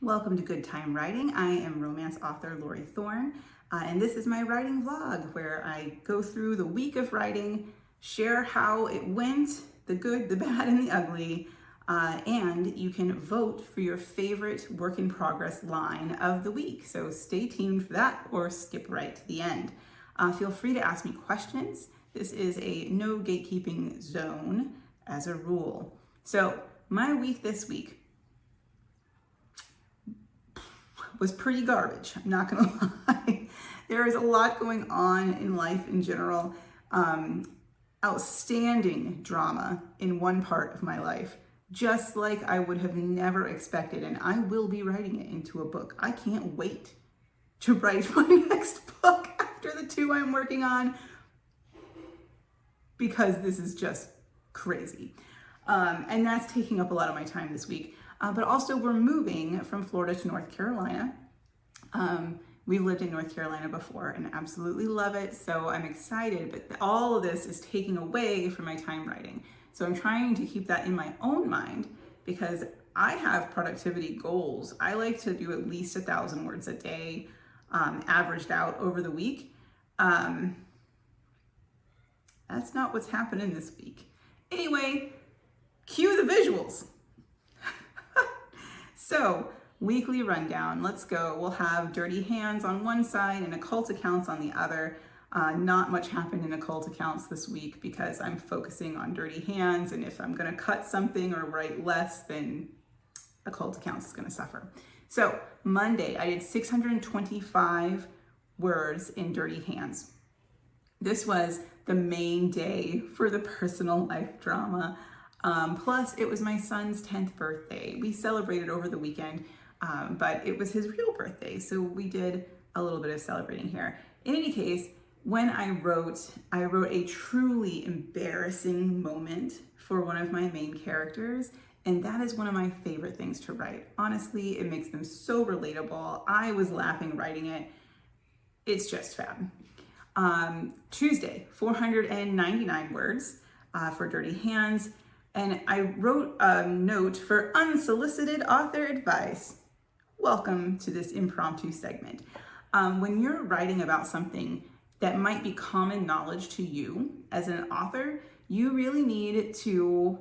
Welcome to Good Time Writing. I am romance author Lori Thorne, and this is my writing vlog where I go through the week of writing, share how it went, the good, the bad, and the ugly, and you can vote for your favorite work in progress line of the week. So stay tuned for that or skip right to the end. Feel free to ask me questions. This is a no gatekeeping zone as a rule. So my week this week was pretty garbage, I'm not gonna lie. There is a lot going on in life in general. Outstanding drama in one part of my life, just like I would have never expected, and I will be writing it into a book. I can't wait to write my next book after the two I'm working on, because this is just crazy. And that's taking up a lot of my time this week. But also we're moving from Florida to North Carolina. We've lived in North Carolina before and absolutely love it. So I'm excited, but all of this is taking away from my time writing. So I'm trying to keep that in my own mind because I have productivity goals. I like to do at least 1,000 words a day, averaged out over the week. That's not what's happening this week. Anyway, cue the visuals. So, weekly rundown, let's go. We'll have dirty hands on one side and occult accounts on the other. Not much happened in occult accounts this week because I'm focusing on dirty hands, and if I'm gonna cut something or write less, then occult accounts is gonna suffer. So, Monday, I did 625 words in dirty hands. This was the main day for the personal life drama. Plus, it was my son's 10th birthday. We celebrated over the weekend, but it was his real birthday, so we did a little bit of celebrating here. In any case, when I wrote a truly embarrassing moment for one of my main characters, and that is one of my favorite things to write. Honestly, it makes them so relatable. I was laughing writing it. It's just fab. Tuesday, 499 words for dirty hands. And I wrote a note for unsolicited author advice. Welcome to this impromptu segment. When you're writing about something that might be common knowledge to you as an author, you really need to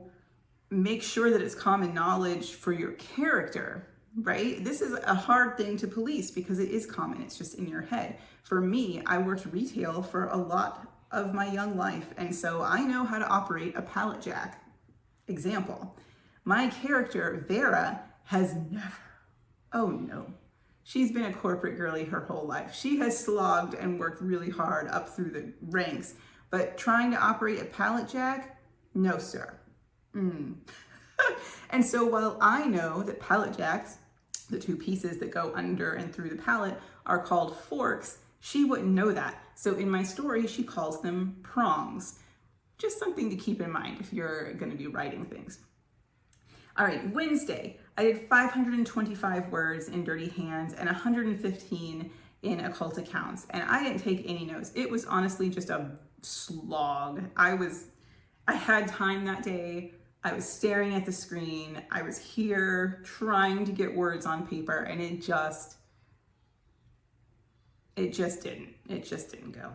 make sure that it's common knowledge for your character, right? This is a hard thing to police because it is common, it's just in your head. For me, I worked retail for a lot of my young life, and so I know how to operate a pallet jack. Example, my character, Vera, has never, oh no, she's been a corporate girly her whole life. She has slogged and worked really hard up through the ranks, but trying to operate a pallet jack, no sir. And so while I know that pallet jacks, the two pieces that go under and through the pallet, are called forks, she wouldn't know that. So in my story, she calls them prongs. Just something to keep in mind if you're going to be writing things. All right, Wednesday, I did 525 words in dirty hands and 115 in occult accounts, and I didn't take any notes. It was honestly just a slog. I had time that day. I was staring at the screen. I was here trying to get words on paper, and it just didn't go.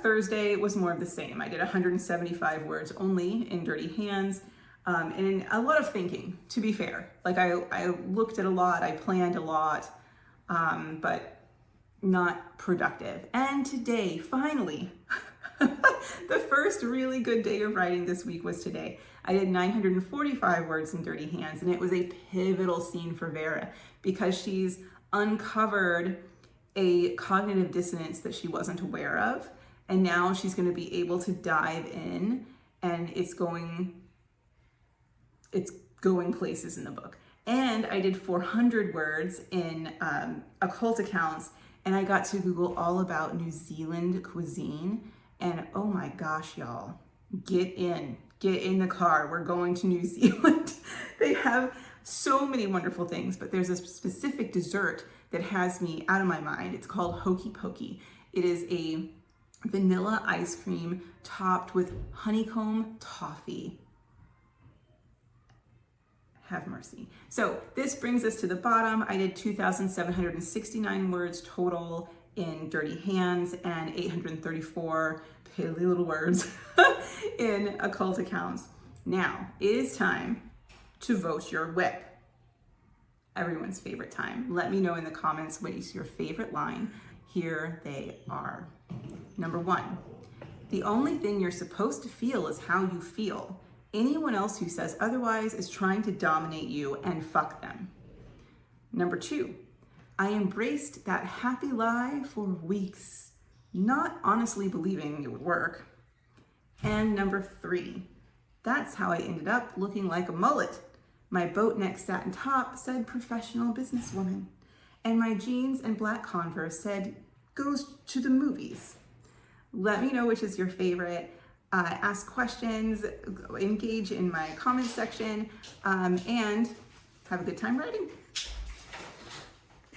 Thursday was more of the same. I did 175 words only in dirty hands, and a lot of thinking, to be fair. Like I looked at a lot, I planned a lot, but not productive. And today, finally, the first really good day of writing this week was today. I did 945 words in dirty hands, and it was a pivotal scene for Vera because she's uncovered a cognitive dissonance that she wasn't aware of, and now she's going to be able to dive in, and it's going places in the book. And I did 400 words in occult accounts, and I got to Google all about New Zealand cuisine, and oh my gosh, y'all, get in the car, we're going to New Zealand. They have so many wonderful things, but there's a specific dessert that has me out of my mind. It's called Hokey Pokey. It is a vanilla ice cream topped with honeycomb toffee. have mercy. So this brings us to the bottom. I did 2,769 words total in Dirty Hands and 834 piddly little words in occult accounts. Now it is time to vote your WIP. Everyone's favorite time. Let me know in the comments what is your favorite line. Here they are. Number 1, the only thing you're supposed to feel is how you feel. Anyone else who says otherwise is trying to dominate you, and fuck them. Number 2, I embraced that happy lie for weeks, not honestly believing it would work. And number 3, that's how I ended up looking like a mullet. My boat neck satin top said professional businesswoman, and my jeans and black Converse said goes to the movies. Let me know which is your favorite. Ask questions, engage in my comment section, and have a good time writing.